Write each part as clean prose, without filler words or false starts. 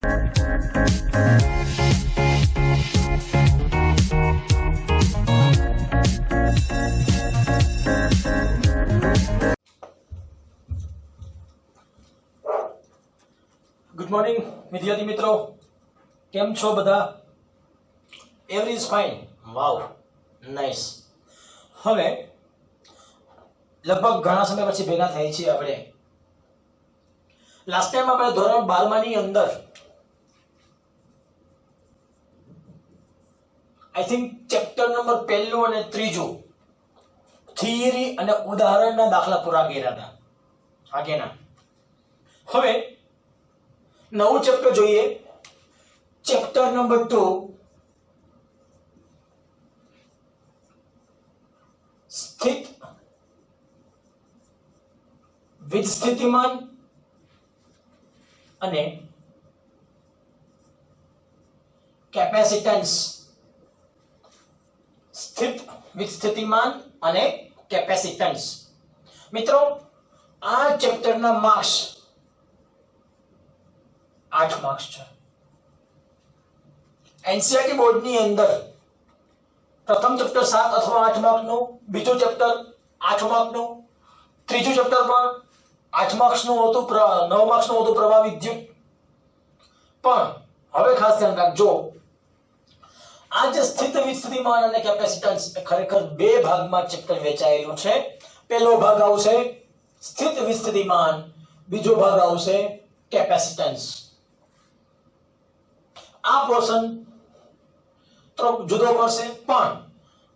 Good morning વિદ્યાર્થી મિત્રો, કેમ છો બધા? Every is fine. Wow, nice. હવે લગભગ ઘણા સમય પછી ભેગા થાય છે આપણે. લાસ્ટ ટાઈમ આપણે ધોરણ 12 ની અંદર આઈ થિંક ચેપ્ટર નંબર 1 અને 3 થિયરી અને ઉદાહરણના દાખલા પૂરા કર્યા હતા. હા કે ના? હવે નવું ચેપ્ટર જોઈએ, ચેપ્ટર નંબર 2, સ્થિત વિસ્થિતિમાન અને કેપેસિટન્સ. સ્થિત વિસ્થિતિમાન અને કેપેસિટન્સ. મિત્રો, આ ચેપ્ટરના માર્ક્સ 8 માર્ક્સ છે. એનસીઈઆરટી બોર્ડની અંદર પ્રથમ ચેપ્ટર 7 અથવા 8 માર્કનું, બીજું ચેપ્ટર 8 માર્કનું, ત્રીજું ચેપ્ટર પણ 8 માર્ક્સનું હતું, 9 માર્ક્સનું હતું પ્રવાહ વિદ્યુત. પણ હવે ખાસ ધ્યાન રાખજો, આ જે સ્થિત વિસ્થિતિમાન અને કેપેસિટન્સ એ ખરેખર બે ભાગમાં ચેપ્ટર વહેંચાયેલું છે. પહેલો ભાગ આવશે સ્થિત વિસ્થિતિમાન, બીજો ભાગ આવશે કેપેસિટન્સ. આ પોર્શન થોડો જુદો પડશે, પણ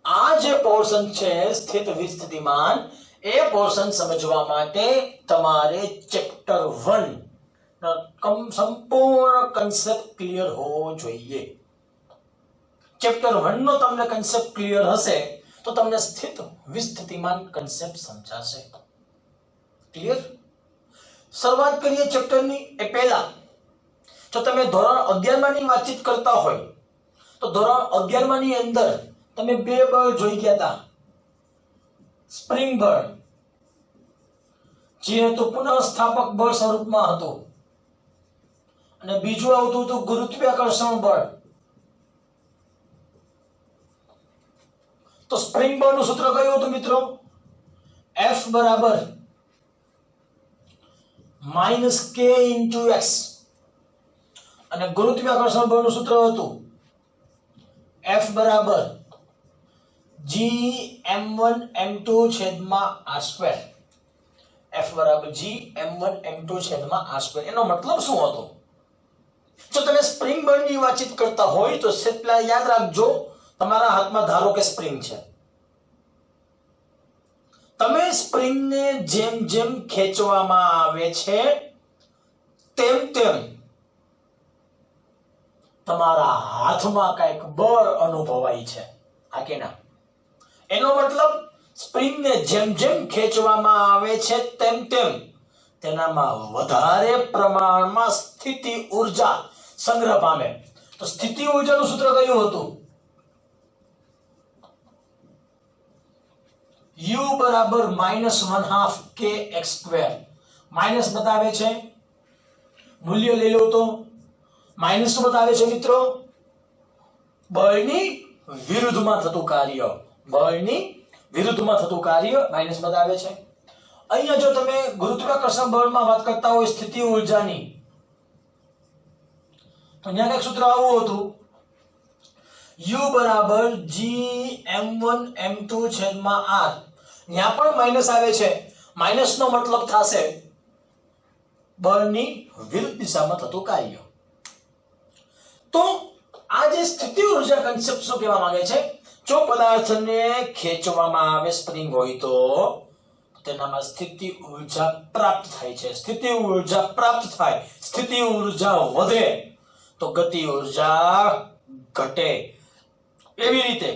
આ જે પોર્શન છે સ્થિત વિસ્થિતિમાન, એ પોર્શન સમજવા માટે તમારે ચેપ્ટર 1 સંપૂર્ણ કન્સેપ્ટ ક્લિયર હોવો જોઈએ. ચેપ્ટર 1 નો તમને કન્સેપ્ટ ક્લિયર હશે તો તમને સ્થિત વિસ્થિતિમાન કન્સેપ્ટ સમજાશે. ક્લિયર? શરૂઆત કરીએ ચેપ્ટરની. એ પહેલા જો તમે ધોરણ 11 માની વાતચીત કરતા હોય તો ધોરણ 11 માની અંદર તમે બે બળ જોઈ ગયા હતા. સ્પ્રિંગ બળ, જે તો પુનઃસ્થાપક બળ સ્વરૂપમાં હતું, અને બીજું આવતું હતું ગુરુત્વાકર્ષણ બળ. તો સ્પ્રિંગ બળનું સૂત્ર કયું હતું મિત્રો? F બરાબર -k × x. અને ગુરુત્વાકર્ષણ બળનું સૂત્ર હતું F બરાબર Gm1m2/r². F બરાબર Gm1m2/r². એનો મતલબ શું હતો? જો તમે સ્પ્રિંગ બળની વાતચીત કરતા હોય તો પહેલા યાદ રાખજો, તમારા હાથમાં ધારો કે સ્પ્રિંગ છે. તમે સ્પ્રિંગને જેમ જેમ ખેંચવામાં આવે છે તેમ તેમ તમારા હાથમાં કઈક બળ અનુભવાય છે. આ કે ના? એનો મતલબ સ્પ્રિંગને જેમ જેમ ખેંચવામાં આવે છે તેમ તેમ તેનામાં વધારે પ્રમાણમાં સ્થિતિ ઊર્જા સંગ્રહ પામે. તો સ્થિતિ ઊર્જાનું સૂત્ર કયું હતું? U બરાબર -1/2 kx². માઇનસ બતાવે છે, મૂલ્ય લઈ લો તો માઇનસ શું બતાવે છે મિત્રો? બળની વિરુદ્ધમાં થતું કાર્ય. બળની વિરુદ્ધમાં થતું કાર્ય માઇનસ બતાવે છે. અહીંયા જો તમે ગુરુત્વાકર્ષણ બળમાં વાત કરતા હોય સ્થિતિ ઊર્જાની, તો અહીંયા એક સૂત્ર આવું હતું, U બરાબર Gm1m2/r. ત્યાં પણ માઇનસ આવે છે. માઇનસ નો મતલબ થશે બળની વિરુદ્ધ દિશામાં થતું કાર્ય. તો આ જે સ્થિતિ ઊર્જા કન્સેપ્ટ શું કહેવા માંગે છે? જો પદાર્થને ખેંચવામાં આવે, સ્પ્રિંગ હોય તો તેનામાં સ્થિતિ ઊર્જા પ્રાપ્ત થાય છે. સ્થિતિ ઊર્જા પ્રાપ્ત થાય, સ્થિતિ ઊર્જા વધે તો ગતિ ઊર્જા ઘટે. એવી રીતે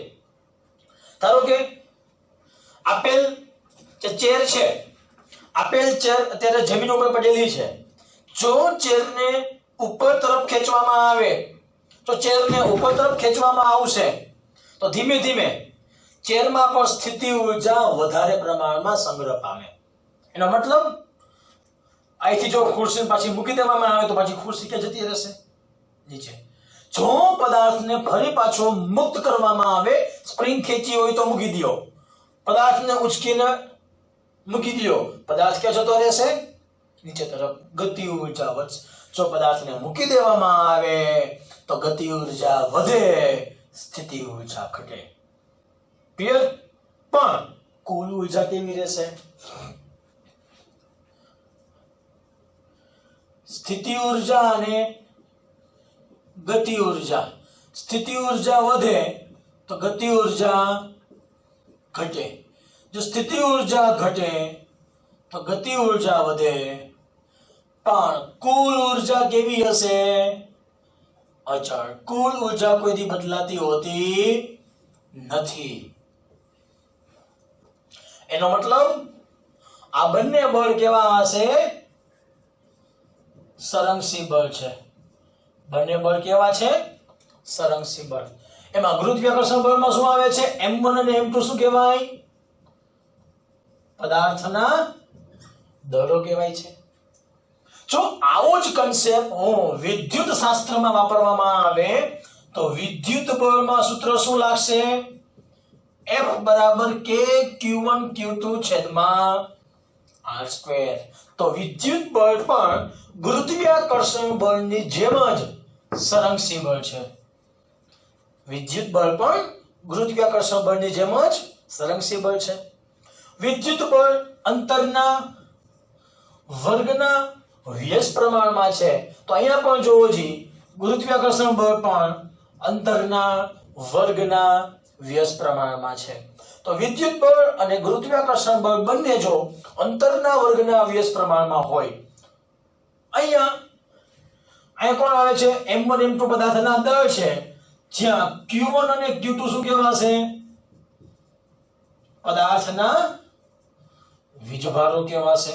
ધારો કે આપેલ જે ચેર છે, આપેલ ચેર અત્યારે જમીન ઉપર પડેલી છે. જો ચેરને ઉપર તરફ ખેંચવામાં આવે તો ચેરને ઉપર તરફ ખેંચવામાં આવશે તો ધીમે ધીમે ચેરમાં પણ સ્થિતિ ઊર્જા વધારે પ્રમાણમાં સંગ્રહ પામે. એનો મતલબ અહીંથી જો ખુરશી પાછી મૂકી દેવામાં આવે તો પાછી ખુરશી કે જતી રહેશે. નીચે. જો પદાર્થને ફરી પાછો મુક્ત કરવામાં આવે, સ્પ્રિંગ ખેંચી હોય તો મૂકી દો, પદાર્થને ઉચકીને મૂકી દો, પદાર્થ ક્યાં જતો રહેશે? નીચે તરફ. ગતિ ઉર્જા વધશે. જો પદાર્થને મૂકી દેવામાં આવે તો ગતિ ઉર્જા વધે, સ્થિતિ ઉર્જા ઘટે. ક્લિયર? પણ કુલ ઉર્જા કેવી રહેશે? સ્થિતિ ઉર્જા અને ગતિ ઉર્જા. સ્થિતિ ઉર્જા વધે તો ગતિ ઉર્જા ઘટે. જો સ્થિતિ ઉર્જા ઘટે તો ગતિ ઉર્જા વધે. પણ કુલ ઉર્જા કેવી હશે? અચળ. કુલ ઉર્જા કોઈથી બદલાતી હોતી નથી. એનો મતલબ આ બંને બળ કેવા હશે? સરંગસી બળ છે. બંને બળ કેવા છે? સરંગસી બળ. એમાં ગુરુત્વાકર્ષણ બળમાં શું આવે છે? M1 અને M2 શું કહેવાય? પદાર્થના દળો કહેવાય છે. જો આવો જ કન્સેપ્ટ વિદ્યુત શાસ્ત્રમાં વાપરવામાં આવે તો વિદ્યુત બળમાં સૂત્ર શું લાગશે? F બરાબર K Q1 Q2 છેદમાં R². તો વિદ્યુત બળ પણ ગુરુત્વાકર્ષણ બળની જેમ જ સરંગસી બળ છે. વિદ્યુત બળ પણ ગુરુત્વાકર્ષણ બળની જેમ જ સરંગસી બળ છે. વિદ્યુત બળ અંતરના વર્ગના વ્યસ્ત પ્રમાણમાં છે. તો અહીંયા પણ જોવો જી, ગુરુત્વાકર્ષણ બળ પણ અંતરના વર્ગના વ્યસ્ત પ્રમાણમાં છે. તો વિદ્યુત બળ અને ગુરુત્વાકર્ષણ બળ બંને જો અંતરના વર્ગના વ્યસ્ત પ્રમાણમાં હોય, અહીંયા કોણ આવે છે? M1 M2 પદાર્થના દળ છે, જ્યાં Q1 અને Q2 શું કહેવાશે? પદાર્થના વીજભારો કહેવાશે.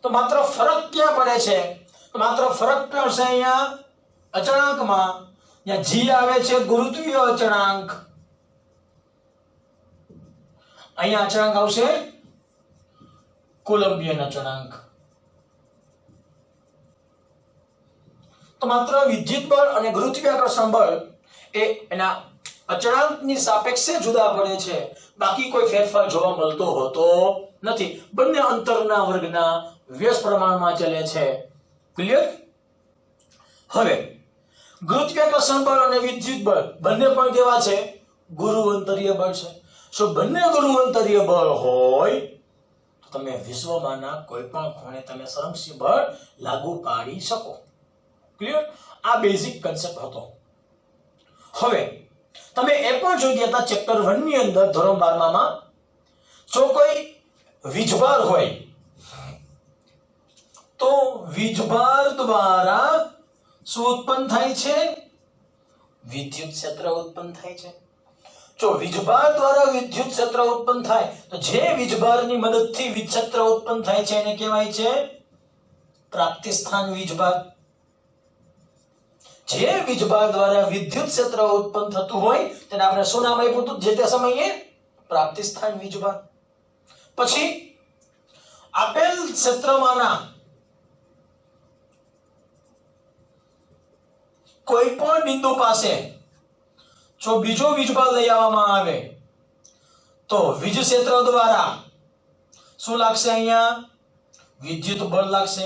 તો માત્ર ફરક ક્યાં પડે છે? તો માત્ર ફરક પડશે અહીંયા અચળાંકમાં. જ્યાં G આવે છે ગુરુત્વીય અચળાંક, અહીંયા અચળાંક આવશે કોલંબિયન અચળાંક. તો માત્ર વિદ્યુત બળ અને ગુરુત્વાકર્ષણ બળ એ એના અચળાંકની સાપેક્ષે જુદા પડે છે, બાકી કોઈ ફેરફાર જોવા મળતો હોતો નથી. બંને અંતરના વર્ગના વ્યસ્ત પ્રમાણમાં ચાલે છે. ક્લિયર? હવે ગુરુત્વાકર્ષણ બળ અને વિદ્યુત બળ બંને પણ કેવા છે? ગુરુઅંતરીય બળ છે. જો બંને ગુરુઅંતરીય બળ હોય તો તમે વિશ્વમાંના કોઈ પણ ખૂણે તમે સરંગસી બળ લાગુ પાડી શકો. ક્લિયર? આ બેઝિક કન્સેપ્ટ હતો. હવે તમે એ પણ જોઈ ગયા હતા ચેપ્ટર 1 ની અંદર, ધોરણ 12 માં, જો કોઈ વીજભાર હોય તો વીજભાર દ્વારા શું ઉત્પન્ન થાય છે? વિદ્યુત ક્ષેત્ર ઉત્પન્ન થાય છે. જો વીજભાર દ્વારા વિદ્યુત ક્ષેત્ર ઉત્પન્ન થાય તો જે વીજભારની મદદથી વિદ્યુત ક્ષેત્ર ઉત્પન્ન થાય છે એને કહેવાય છે પ્રાપ્તિસ્થાન વીજભાર. જે વીજભાર દ્વારા વિદ્યુત ક્ષેત્ર ઉત્પન્ન થતું હોય તેને આપણે શું નામ આપ્યું હતું જે તે સમયે? પ્રાપ્તિસ્થાન વીજભાર. પછી આપેલ ક્ષેત્રમાંના કોઈ પણ બિંદુ પાસે જો બીજો વીજભાર લઈ આવવામાં આવે તો વીજ ક્ષેત્ર દ્વારા શું લાગશે? અહીંયા વિદ્યુત બળ લાગશે.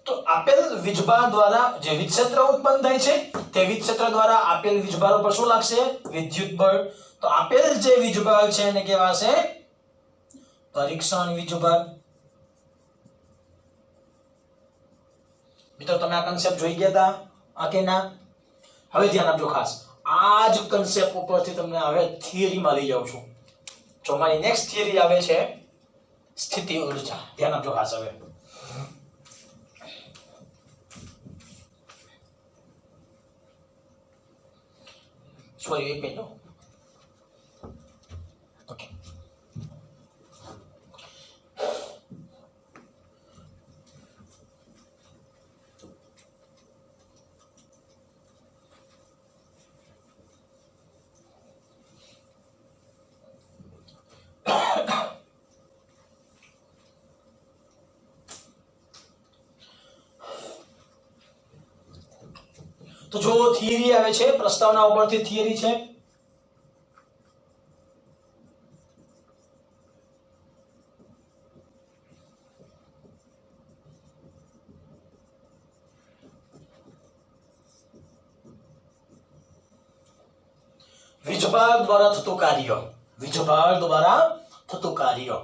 તો આપેલ વીજભાર દ્વારા જે વીજ ક્ષેત્ર ઉત્પન્ન થાય છે તે વીજ ક્ષેત્ર દ્વારા આપેલ વીજભાર ઉપર શું લાગશે? વિદ્યુત બળ. તો આપેલ જે વીજભાર છે એને કહેવાશે પરીક્ષણ વીજભાર. મિત્રો તમે આ કન્સેપ્ટ જોઈ ગયા હતા આ કે ના? હવે ધ્યાન આપજો ખાસ. આ જ કન્સેપ્ટ ઉપરથી તમને હવે થિયરીમાં લઈ જાઉં છું. જો મારી નેક્સ્ટ થિયરી આવે છે સ્થિતિ ઉર્જા. ધ્યાન આપજો ખાસ. હવે સોરી, એક મિનિટ. ઓકે, તો જો થિયરી આવે છે, પ્રસ્તાવના ઉપરથી થિયરી છે. વીજભાર દ્વારા થતું કાર્ય. વીજભાર દ્વારા થતું કાર્ય.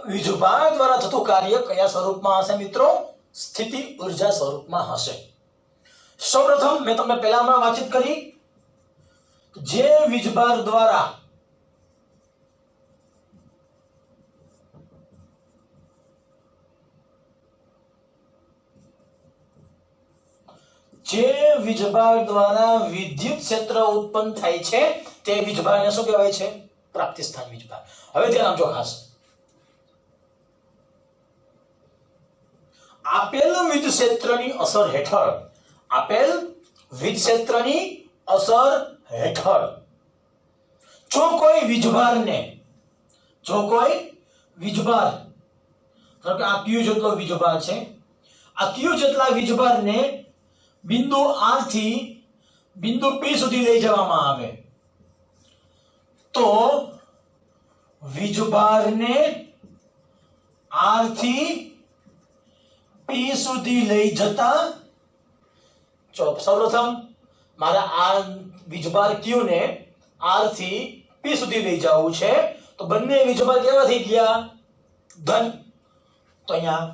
વીજભાર દ્વારા થતું કાર્ય કયા સ્વરૂપમાં હશે મિત્રો? સ્થિતિ ઉર્જા સ્વરૂપમાં હશે. સૌપ્રથમ મેં તમને પહેલામાં વાતચીત કરી, જે વીજભાર દ્વારા વિદ્યુત ક્ષેત્ર ઉત્પન્ન થાય છે તે વીજભારને શું કહેવાય છે? પ્રાપ્તિ સ્થાન વીજભાર. હવે ધ્યાન આપજો ખાસ. આપેલ વિદ્યુત ક્ષેત્રની અસર હેઠળ, આપેલ વિદ્યુત ક્ષેત્રની અસર હેઠળ જો કોઈ વીજભારને, આ Q જેટલો વીજભાર છે, આ Q જેટલા વીજભારને બિંદુ R થી બિંદુ P સુધી લઈ જવામાં આવે તો વીજભારને R થી P સુધી લઈ જતા, સૌપ્રથમ મારે આ વીજભાર Q ને R થી P સુધી લઈ જવું છે તો બંને વીજભાર કેવા થઈ ગયા? ધન. તો અહીંયા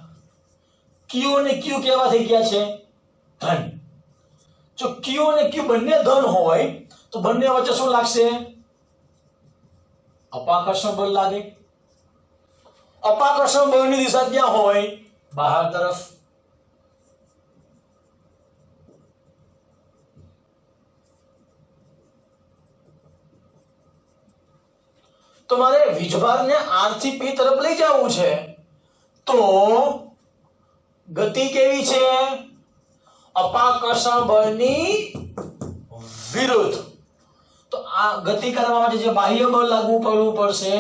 Q અને Q કેવા થઈ ગયા છે? ધન. જો Q અને Q બંને ધન હોય તો બંને વચ્ચે શું લાગશે? અપાકર્ષણ બળ લાગે. અપાકર્ષણ બળની દિશા ક્યાં હોય? બહાર તરફ. તો મારે વીજભારને R થી P તરફ લઈ જવું છે તો ગતિ કેવી છે? અપાકર્ષણ બળની વિરુદ્ધ. તો આ ગતિ કરવા માટે જે બાહ્ય બળ લાગુ પડવું પડશે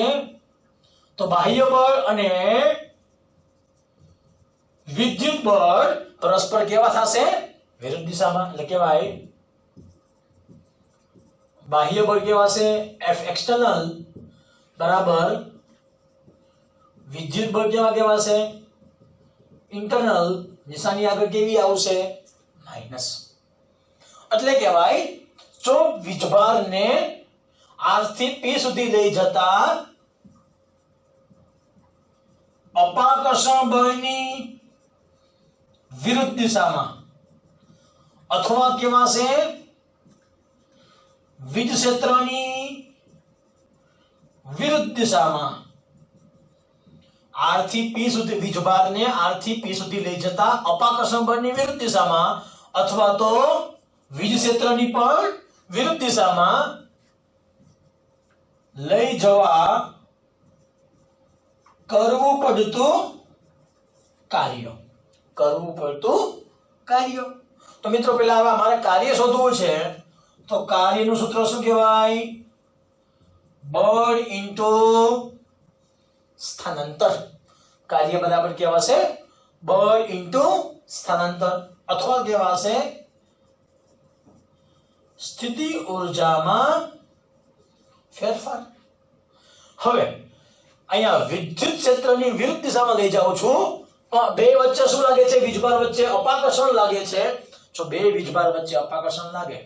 તો બાહ્ય બળ અને વિદ્યુત બળ પરસ્પર કેવા થશે? વિરુદ્ધ દિશામાં. એટલે કેવાય બાહ્ય બળ કેવા છે? F external બરાબર વિદ્યુત બળ કેવા છે? ઇન્ટરનલ. નિશાની આગળ કેવી આવશે? માઈનસ. એટલે કહેવાય જો વીજભારને R થી P સુધી લઈ જતા અપાકર્ષણ બળની વિરુદ્ધ દિશામાં અથવા કેવા છે? વિદ્યુત ક્ષેત્રની વિરુદ્ધ દિશામાં R થી P સુધી, વીજભારને R થી P સુધી લઈ જતા અપાકર્ષણ બળની વિરુદ્ધ દિશામાં અથવા તો વિદ્યુત ક્ષેત્રની પણ વિરુદ્ધ દિશામાં લઈ જવા કરવું પડતું કાર્ય. તો મિત્રો પહેલા હવે અમારે કાર્ય શોધવું છે તો કાર્યનું સૂત્ર શું કહેવાય? બળ ઇન્ટુ સ્થાનાંતર. કાર્ય બરાબર કહેવાશે બળ ઇન્ટુ સ્થાનાંતર અથવા કહેવાશે સ્થિતિ ઉર્જામાં ફેરફાર. હવે અહીંયા વિદ્યુત ક્ષેત્રની વિરુદ્ધ દિશામાં લઈ જાઉં છું પણ બે વચ્ચે શું લાગે છે? વીજભાર વચ્ચે અપાકર્ષણ લાગે છે. જો બે વીજભાર વચ્ચે અપાકર્ષણ લાગે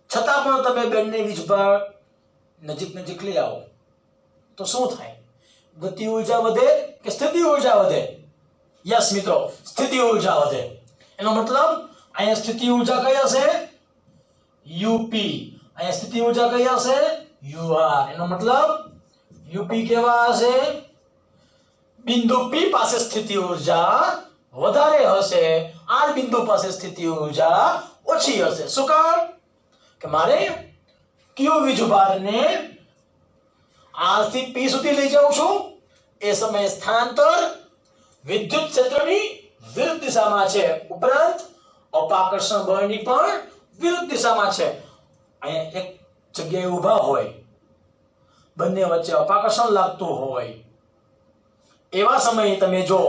છતાં પણ તમે બંને વીજભાર નજીક લઈ આવો તો શું થાય? ગતિ ઉર્જા વધે કે સ્થિતિ ઉર્જા વધે? યસ મિત્રો, સ્થિતિ ઉર્જા વધે. એનો મતલબ અહીંયા સ્થિતિ ઉર્જા કઈ હશે? UP. અહીંયા સ્થિતિ ઉર્જા કઈ હશે? UR. એનો મતલબ UP કેવા હશે? બિંદુ P પાસે સ્થિતિ ઉર્જા વધારે હશે, R બિંદુ પાસે સ્થિતિ ઉર્જા ઓછી હશે. શું કામ? કે મારે Q વીજભારને R થી P સુધી લઈ જાઉં છું એ સમયે સ્થાનાંતર વિદ્યુત ક્ષેત્રની વિરુદ્ધ દિશામાં છે, ઉપરાંત અપાકર્ષણ બળની પણ વિરુદ્ધ દિશામાં છે. અહીંયા એક જગ્યાએ ઊભા હોય, બંને વચ્ચે અપાકર્ષણ લાગતું હોય એવા સમયે તમે જો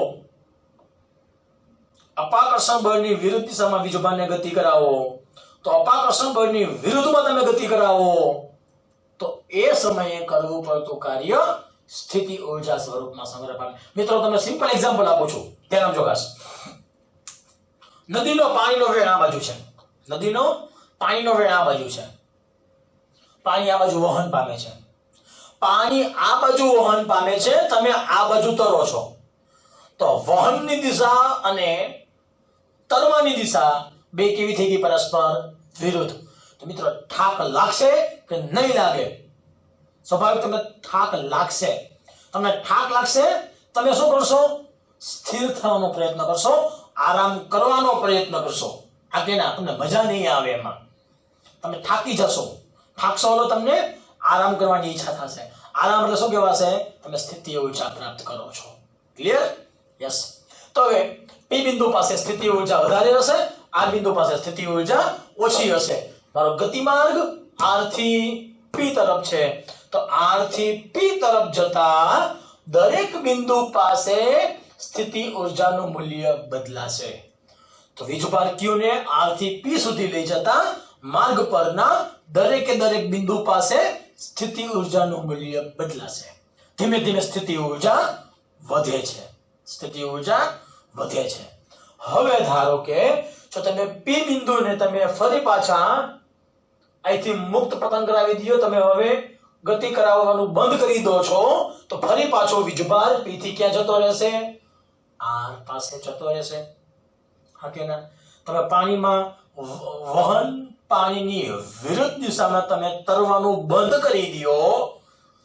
અપાકર્ષણ બળની વિરુદ્ધ દિશામાં વીજભારને ગતિ કરાવો તો અપાકર્ષણ બળની વિરુદ્ધમાં તમે ગતિ કરાવો તો એ સમયે કરવું પડતું કાર્ય સ્થિતિ ઊર્જા સ્વરૂપમાં સંગ્રહ પામે. મિત્રો તમને સિમ્પલ એક્ઝામ્પલ આપું છું, ધ્યાન આપજો ખાસ. નદીનો પાણીનો વેણ આ બાજુ છે, નદીનો પાણીનો વેણ આ બાજુ છે, પાણી આ બાજુ વહન પામે છે, પાણી આ બાજુ વહન પામે છે, તમે આ બાજુ તરો છો, તો વહનની દિશા અને તરવાની દિશા બે કેવી થઈ ગઈ? પરસ્પર વિરુદ્ધ. તો મિત્રો થાક લાગશે કે નહીં લાગે? સ્વાભાવિક તમને થાક લાગશે. તમને થાક લાગશે, તમે શું કરશો? સ્થિર થવાનો પ્રયત્ન કરશો, આરામ કરવાનો પ્રયત્ન કરશો. આ કે ના, તમને મજા નહીં આવે એમાં, તમે થાકી જશો. થાકશો એટલે તમને આરામ કરવાની ઈચ્છા થશે. આરામ એટલે શું કહેવાશે? તમે સ્થિતિ ઊર્જા પ્રાપ્ત કરો છો. ક્લિયર? યસ. તો હવે પી બિંદુ પાસે સ્થિતિ ઊર્જા વધારે હશે, આ બિંદુ પાસે સ્થિતિ ઊર્જા ઓછી હશે. મારો ગતિમાર્ગ R થી P તરફ છે, તો R થી P તરફ જતા દરેક બિંદુ પાસે સ્થિતિ ઊર્જાનું મૂલ્ય બદલાશે. તો વીજભાર Q ને R થી P સુધી લઈ જતા માર્ગ પરના દરેકે દરેક બિંદુ પાસે સ્થિતિ ઊર્જાનું મૂલ્ય બદલાશે. ધીમે ધીમે સ્થિતિ ઊર્જા વધે છે, સ્થિતિ ઊર્જા વધે છે. હવે ધારો કે જો તમે P બિંદુને તમે ફરી પાછા અહીંથી મુક્ત પતન કરાવી દો, તમે હવે ગતિ કરાવવાનું બંધ કરી દો છો, તો ફરી પાછો વીજભાર P થી ક્યાં જતો રહેશે? R પાસે જતો રહેશે. હા કે ના? તમે પાણીમાં વહન, પાણીની વિરુદ્ધ દિશામાં તમે તરવાનું બંધ કરી દો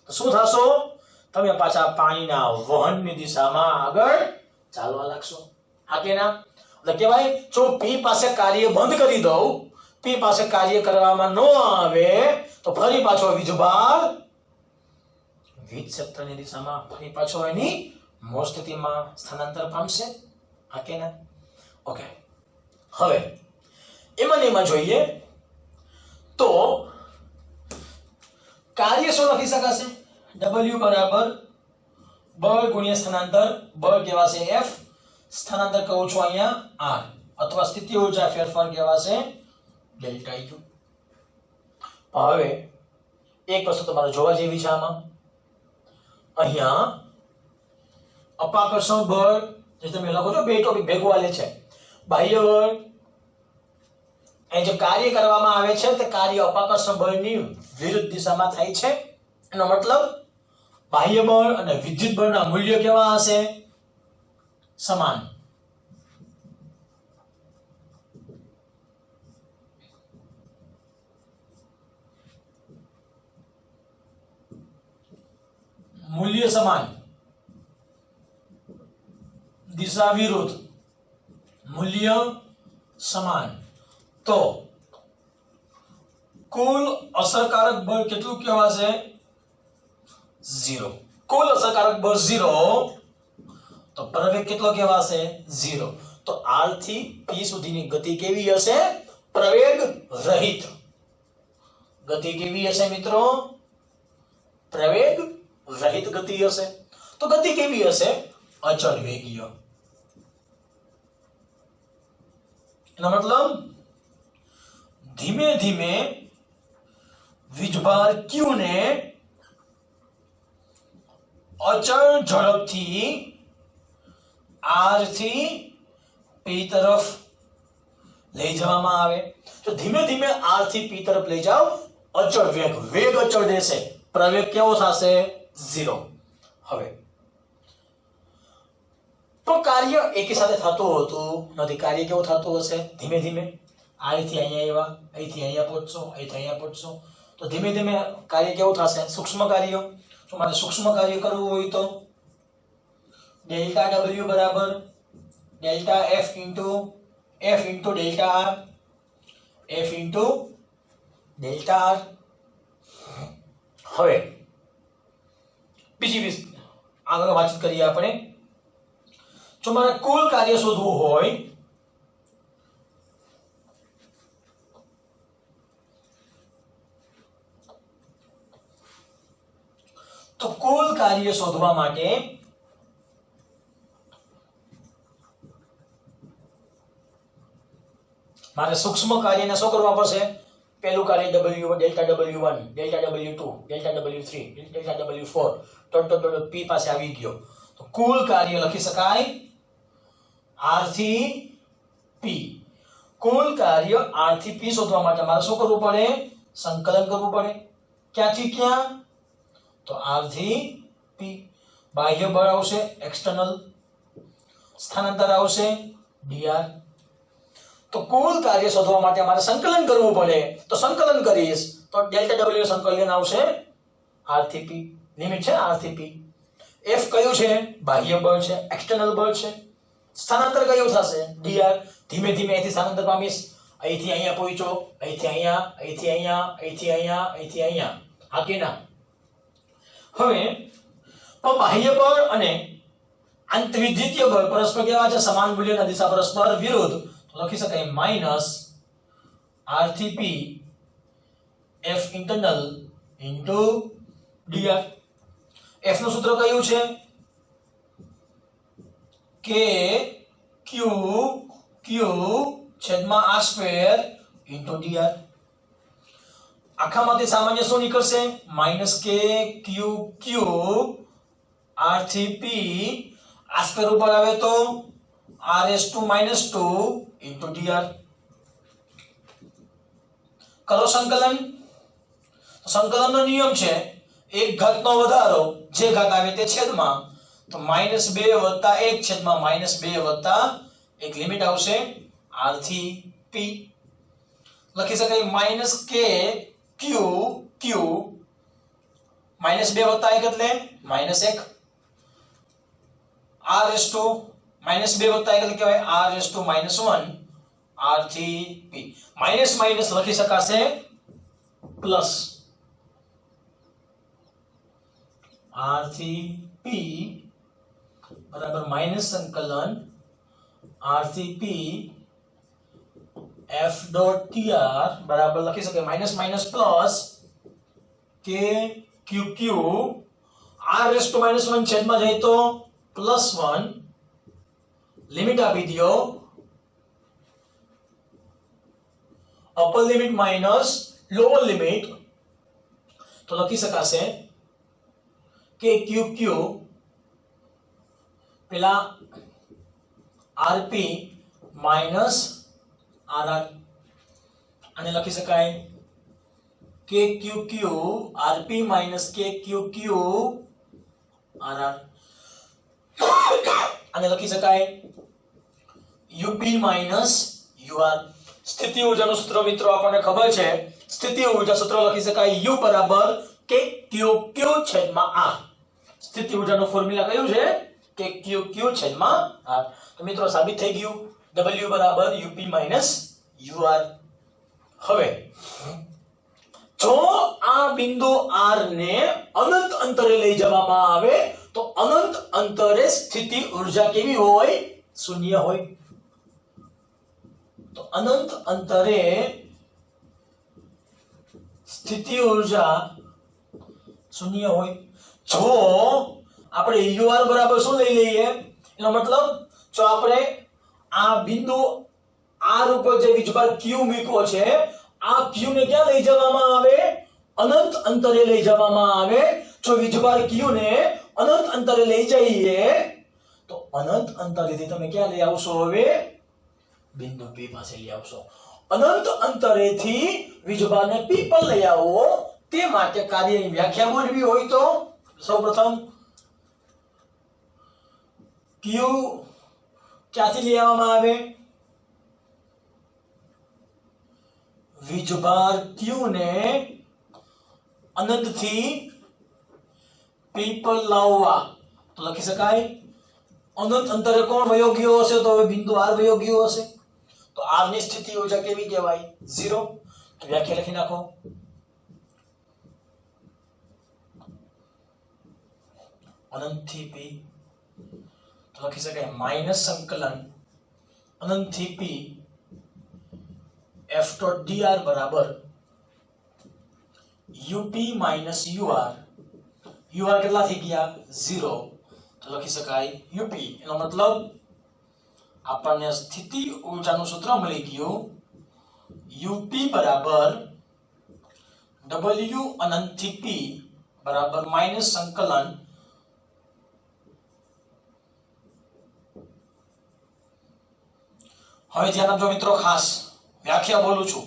તો શું થશો? તમે પાછા પાણીના વહનની દિશામાં આગળ ચાલવા લાગશો. હા કે ના? એટલે કહેવાય, જો P પાસે કાર્ય બંધ કરી દઉં, P પાસે કાર્ય કરવામાં ન આવે તો ફરી પાછો વીજભાર વીજ ક્ષેત્રની દિશામાં ફરી પાછો એની મૂળ સ્થિતિમાં સ્થાનાંતર પામશે. હા કે ના? ઓકે. હવે એમાં જોઈએ તો કાર્ય શું લખી શકાશે? W બરાબર બળ ગુણ્યા સ્થાનાંતર. બળ કહેવાશે F, સ્થાનાંતર કહું છું અહીંયા R, અથવા સ્થિતિ ઊર્જા ફેરફાર કહેવાશે ડેલ્ટા U. હવે એક વસ્તુ તમારે જોવા જેવી છે આમાં. અહીંયા અપાકર્ષણ બળ જે તમે લખો છો, બે ટોપિક ભેગું આલે છે. બાહ્ય બળ, અહીં જે કાર્ય કરવામાં આવે છે તે કાર્ય અપાકર્ષણ બળની વિરુદ્ધ દિશામાં થાય છે. એનો મતલબ બાહ્ય બળ અને વિદ્યુત બળના મૂલ્ય કેવા હશે? સમાન. મૂલ્ય સમાન, દિશા વિરુદ્ધ, મૂલ્ય સમાન. તો કુલ અસરકારક બળ કેટલું કહેવાશે? 0. કુલ અસરકારક બળ 0, તો પ્રવેગ કેટલો કહેવાશે? 0. તો R થી P સુધીની ગતિ કેવી હશે? પ્રવેગ રહિત. ગતિ કેવી હશે મિત્રો? પ્રવેગ રહિત ગતિ હશે. તો ગતિ કેવી હશે? અચળ વેગીય. એનો મતલબ ધીમે ધીમે વીજભાર Q ને અચળ ઝડપથી R થી P તરફ લઈ જવામાં આવે. તો ધીમે ધીમે R થી P તરફ લઈ જાઓ, અચળ વેગ, વેગ અચળ રહેશે, પ્રવેગ કેવો થશે? 0. હવે તો કાર્ય એકી સાથે થતું હતું નથી. કાર્ય કેવું થતું હશે? ધીમે ધીમે અહીંથી અહીંયા આવ્યા, અહીંથી અહીંયા પહોંચશો, અહીંથી અહીંયા પહોંચશો, તો ધીમે ધીમે કાર્ય કેવું થશે? સૂક્ષ્મ કાર્ય. જો મારે સૂક્ષ્મ કાર્ય કરવું હોય તો ડેલ્ટા W બરાબર delta F into delta R, F into delta R. હવે બીજી આગળ વાતચીત કરીએ આપણે. જો મારે કુલ કાર્ય શોધવું હોય તો કુલ કાર્ય શોધવા માટે મારે સૂક્ષ્મ કાર્યને શું કરવા પડશે? પહેલું કાર્ય W delta W1 delta W2 delta W3 delta W4 total P પાસે આવી ગયો. તો કુલ કાર્ય લખી શકાય R થી P. કુલ કાર્ય R થી P શોધવા માટે મારે શું કરવું પડે? સંકલન કરવું પડે. ક્યાંથી ક્યાં? તો R થી P. બાહ્ય બળ આવશે એક્સટર્નલ, સ્થાનાંતર આવશે dr. તો કુલ કાર્ય શોધવા માટે મારે સંકલન કરવું પડે. તો સંકલન કરીશ તો ડેલ્ટા W સંકલન આવશે R થી P. લિમિટ છે R થી P. F કયું છે? બાહ્ય બળ છે, એક્સટર્નલ બળ છે. સ્થાનાંતર કયું થશે? dr. ધીમે ધીમે અહીંથી સ્થાનાંતર પામીશ. અહીંથી અહીંયા પહોંચ્યો, અહીંથી અહીંયા, અહીંથી અહીંયા, અહીંથી અહીંયા, અહીંથી અહીંયા. હા કે ના? હવે બાહ્ય બળ અને આંતરવિદ્યુતીય બળ પરસ્પર કેવા છે? સમાન મૂલ્યના દિશા પરસ્પર વિરુદ્ધ. તો લખી શકાય માઈનસ R થી P F internal into dr. F નું સૂત્ર કયું છે? K Q Q છેદમાં R સ્ક્વેર ઇન્ટુ dr. આખામાંથી સામાન્ય શું નીકળશે? Minus K Q Q R થી P R સ્ક્વેર ઉપર આવે તો RS2 -2 ઇન્ટુ dr. કરો સંકલન. તો સંકલનનો નિયમ છે એક ઘાતનો વધારો જે ઘાત આવે તે છેદમાં. તો -2 + 1 છેદમાં -2 + 1 લિમિટ આવશે R થી P. લખી શકાય માઈનસ K Q Q -2 + 1 એટલે -1 RS2 -2 + 1 એટલે કહેવાય RS2 -1 R થી P. માઈનસ માઈનસ લખી શકાશે પ્લસ R થી P બરાબર માઈનસ સંકલન R થી P F ડોટ tr બરાબર લખી શકાય minus minus plus K Q Q R⁻1 છેદમાં જાય તો +1 લિમિટ આપી દો. Upper limit minus lower limit. તો લખી શકાશે K Q Q પેલા RP માઈનસ RR. આને લખી શકાય K Q Q RP minus K Q Q RR. આને લખી શકાય UP માઈનસ UR. સ્થિતિ ઊર્જાનું સૂત્ર મિત્રો આપણને ખબર છે. સ્થિતિ ઊર્જા સૂત્ર લખી શકાય U બરાબર K Q Q છેદમાં R. સ્થિતિ ઊર્જાનું ફોર્મ્યુલા કયું છે? K Q Q છેદમાં R. તો મિત્રો સાબિત થઈ ગયું W બરાબર UP માઈનસ UR. હવે જો આ બિંદુ R ને અનંત અંતરે લઈ જવામાં આવે તો અનંત અંતરે સ્થિતિ ઊર્જા કેવી હોય? શૂન્ય હોય. તો અનંત અંતરે સ્થિતિ ઊર્જા શૂન્ય હોય. જો આપણે UR બરાબર શું લઈ લઈએ? એનો મતલબ જો આપણે આ બિંદુ R ઉપર જે વીજભાર Q મૂક્યો છે આ Q ને ક્યાં લઈ જવામાં આવે? અનંત અંતરે લઈ જવામાં આવે. જો વીજભાર Q ને અનંત અંતરે લઈ જઈએ તો અનંત અંતરેથી તમે ક્યાં લઈ આવશો? હવે બિંદુ P પાસે લઈ આવશો. અનંત અંતરેથી વીજભારને P પર લઈ આવો તે માટે કાર્યની વ્યાખ્યા બોલવી હોય તો સૌપ્રથમ Q ક્યાંથી લઈ આવવામાં આવે? વીજભાર Q ને અનંતથી P પર લાવવા. તો લખી શકાય અનંત અંતરે કોણ વયો ગયો હશે? તો હવે બિંદુ R વયો ગયો હશે. તો R ની સ્થિતિ ઊર્જા કેવી કહેવાય? 0. તો વ્યાખ્યા લખી નાખો. અનંતથી P તો લખી શકાય માઈનસ સંકલન અનંતથી P F ડોટ dr બરાબર UP માઈનસ UR. UR કેટલા થઈ ગયા? 0. તો લખી શકાય UP. એનો મતલબ આપણને સ્થિતિ ઊર્જાનું સૂત્ર મળી ગયું યુપી બરાબર W અનંત થી P બરાબર માઇનસ સંકલન હવે ધ્યાન આપજો મિત્રો, ખાસ વ્યાખ્યા બોલું છું.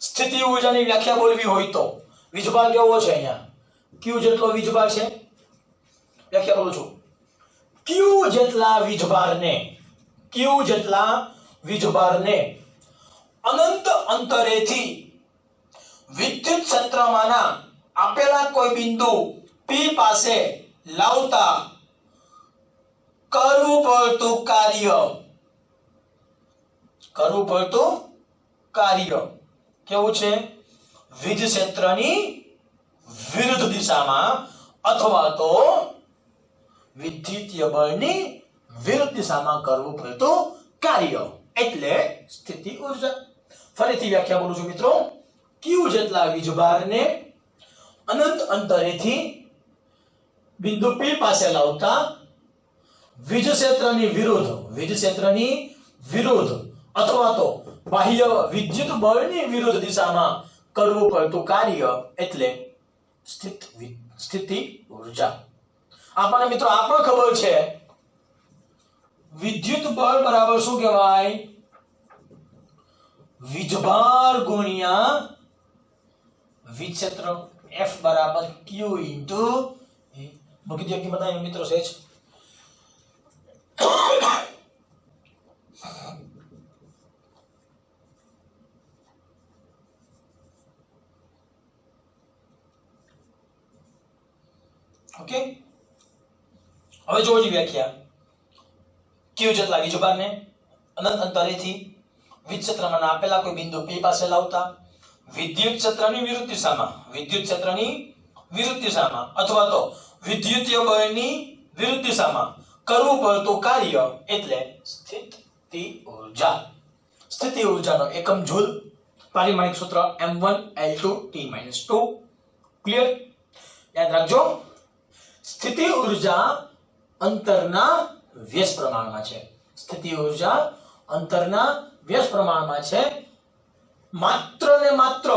સ્થિતિ ઊર્જાની વ્યાખ્યા બોલવી હોય તો વીજભાર કેવો છે? અહીંયા Q જેટલો વીજભાર છે. વ્યાખ્યા બોલું છું. Q જેટલા વીજભારને અનંત અંતરેથી વિદ્યુત ક્ષેત્રમાંના આપેલા કોઈ બિંદુ P પાસે લાવતા કરવું પડતું કાર્ય કેવું છે? વીજ ક્ષેત્રની વિરુદ્ધ દિશામાં અથવા તો વિદ્યુતીય બળની વિરુદ્ધ દિશામાં કરવું પડતું કાર્ય એટલે સ્થિતિ ઊર્જા. ફરીથી વ્યાખ્યા બોલું છું મિત્રો. Q જેટલા વીજભારને અનંત અંતરેથી બિંદુ P પાસે લાવતા વીજ ક્ષેત્રની વિરુદ્ધ અથવા તો બાહ્ય વિદ્યુત બળની વિરુદ્ધ દિશામાં કરવું પડતું કાર્ય એટલે સ્થિતિ ઊર્જા. આપણને મિત્રો આ પણ ખબર છે વિદ્યુત બળ બરાબર શું કહેવાય? વીજભાર ગુણ્યા વીજ ક્ષેત્ર. F બરાબર Q ઇન્ટુ મૂકી દો કે બધા મિત્રો સહેજ. ઓકે, હવે જોજો વ્યાખ્યા. Q જેટલા વીજભારને અનંત અંતરેથી વિદ્યુત ક્ષેત્રમાં આપેલા કોઈ બિંદુ P પાસે લાવતા વિદ્યુત ક્ષેત્રની વિરુદ્ધ દિશામાં અથવા તો વિદ્યુતીય બળની વિરુદ્ધ દિશામાં કરવું પડતું કાર્ય એટલે સ્થિતિ ઊર્જા. સ્થિતિ ઊર્જાનો એકમ જૂલ. પારિમાણિક સૂત્ર m1L2T-2. ક્લિયર? યાદ રાખજો. સ્થિતિ ઊર્જા અંતરના વ્યસ્ત પ્રમાણમાં છે. સ્થિતિ ઊર્જા અંતરના વ્યસ્ત પ્રમાણમાં છે. માત્ર ને માત્ર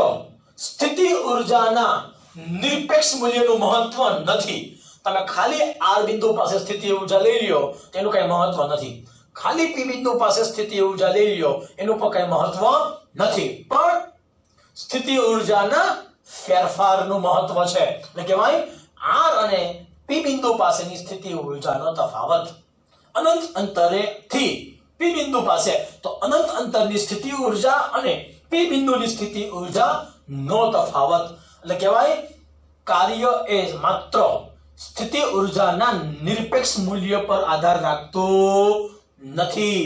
સ્થિતિ ઊર્જાના નિરપેક્ષ મૂલ્યનું મહત્વ નથી. તમે ખાલી R બિંદુ પાસે સ્થિતિ ઊર્જા લઈ લ્યો તેનું કઈ મહત્વ નથી. ખાલી P બિંદુ પાસે સ્થિતિ ઊર્જા લઈ લ્યો એનું પણ કઈ મહત્વ નથી. પણ સ્થિતિ ઊર્જાના ફેરફારનું મહત્વ છે. એટલે કહેવાય R અને P બિંદુ પાસેની સ્થિતિ ઊર્જાનો તફાવત. અનંત અંતરેથી P બિંદુ પાસે તો અનંત અંતરની સ્થિતિ ઊર્જા અને P બિંદુની સ્થિતિ ઊર્જા નો તફાવત. એટલે કહેવાય કાર્ય એ માત્ર સ્થિતિ ઊર્જાના નિરપેક્ષ મૂલ્ય પર આધાર રાખતો નથી,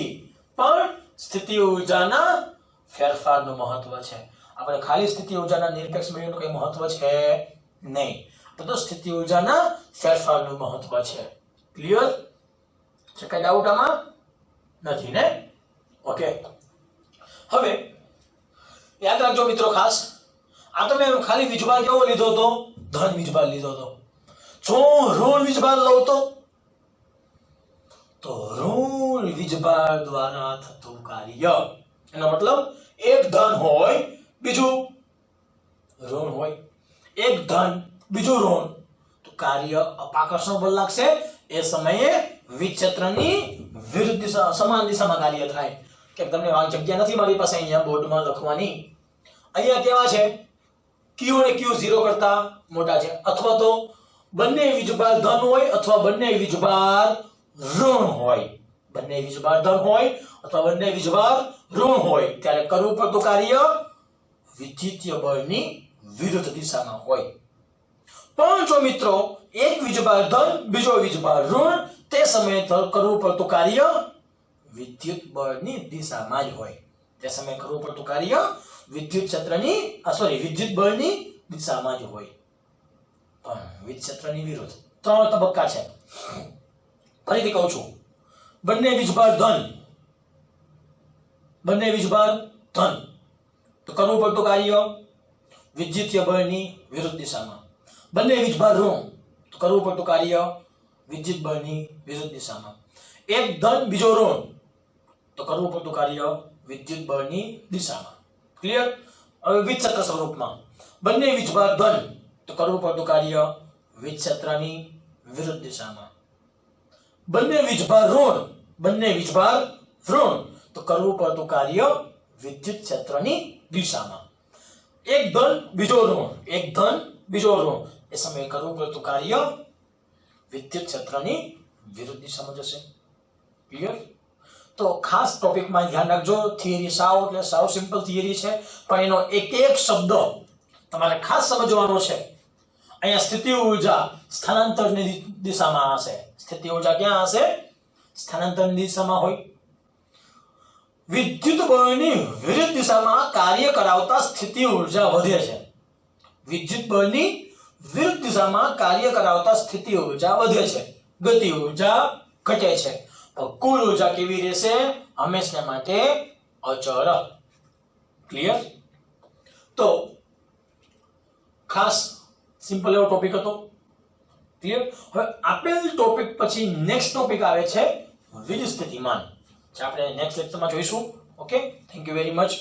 પણ સ્થિતિ ઊર્જાના ફેરફારનું મહત્વ છે. આપણે ખાલી સ્થિતિ ઊર્જાના નિરપેક્ષ મૂલ્યનું કઈ મહત્વ છે નહીં, તો સ્થિતિ ઊર્જાના ફેરફારનું મહત્વ છે. ક્લિયર છે? કઈ ડાઉટ આમાં નથી ને? ઓકે, હવે યાદ રાખજો મિત્રો ખાસ. આ તમે ખાલી વીજભાર કેવો લીધો હતો? ધન વીજભાર લીધો હતો. જો ઋણ વીજભાર લઉં તો ઋણ વીજભાર દ્વારા થતું કાર્ય, એનો મતલબ એક ધન હોય બીજું ઋણ હોય, એક ધન બીજું ઋણ, તો કાર્ય અપાકર્ષણ બળ લાગશે. એ સમયે વિદ્યુત ક્ષેત્રની વિરુદ્ધ દિશા સમાન દિશામાં કાર્ય થાય. કે તમને આ જગ્યા નથી મારી પાસે અહીંયા બોર્ડમાં લખવાની. અહીંયા કેવા છે? Q અને Q 0 કરતા મોટા છે, અથવા તો બંને વીજભાર ધન હોય અથવા બંને વીજભાર ઋણ હોય. બંને વીજભાર ધન હોય અથવા બંને વીજભાર ઋણ હોય ત્યારે કરવું પડતું કાર્ય વિદ્યુતીય બળની વિરુદ્ધ દિશામાં હોય. પણ જો મિત્રો એક વીજભાર ધન બીજો વીજભાર ઋણ, તે સમયે કરવું પડતું કાર્ય વિદ્યુત બળની દિશામાં જ હોય. તે સમયે કરવું પડતું કાર્ય વિદ્યુત ક્ષેત્રની વિદ્યુત બળની દિશામાં જ હોય, પણ વિદ્યુત ક્ષેત્રની વિરુદ્ધ. 3 તબક્કા છે. ફરીથી કહું છું, બંને વીજભાર ધન તો કરવું પડતું કાર્ય વિદ્યુતીય બળની વિરુદ્ધ દિશામાં. બંને વીજભાર ઋણ તો કરવું પડતું કાર્ય વિદ્યુત બળની વિરુદ્ધ દિશામાં. એક ધન બીજો ઋણ તો કરવું પડતું કાર્ય વિદ્યુત બળની દિશામાં. ક્લિયર? હવે વિચક્ર સ્વરૂપમાં બંને વીજભાર ધન તો કરવું પડતું કાર્ય વિજ ક્ષેત્રની વિરુદ્ધ દિશામાં, બંને વીજભાર ઋણ તો કરવું પડતું કાર્ય વિદ્યુત ક્ષેત્રની દિશામાં, એક ધન બીજો ઋણ એ સમયે કરવું પડતું કાર્ય વિદ્યુત ક્ષેત્રની વિરુદ્ધ દિશામાં જશે. ક્લિયર? તો ખાસ ટોપિકમાં ધ્યાન રાખજો. થિયરી સાવ સિમ્પલ થિયરી છે, પણ એનો એક એક શબ્દ તમારે ખાસ સમજવાનો છે. અહીંયા સ્થિતિ ઊર્જા સ્થાનાંતરની દિશામાં હશે. સ્થિતિ ઊર્જા ક્યાં હશે? સ્થાનાંતરની દિશામાં હોય. વિદ્યુત બળની વિરુદ્ધ દિશામાં કાર્ય કરાવતા સ્થિતિ ઊર્જા વધે છે. વિદ્યુત બળની વિરુદ્ધ દિશામાં કાર્ય કરાવતા સ્થિતિ ઊર્જા વધે છે, ગતિ ઊર્જા ઘટે છે. કુલ ઊર્જા કેવી રહેશે? હંમેશા માટે અચળ. ક્લિયર? તો ખાસ સિમ્પલ એવો ટોપિક હતો. ક્લિયર? હવે આપેલ ટોપિક પછી નેક્સ્ટ ટોપિક આવે છે વીજ સ્થિતિમાન, જે આપણે નેક્સ્ટ લેક્ચરમાં જોઈશું. Okay, thank you very much.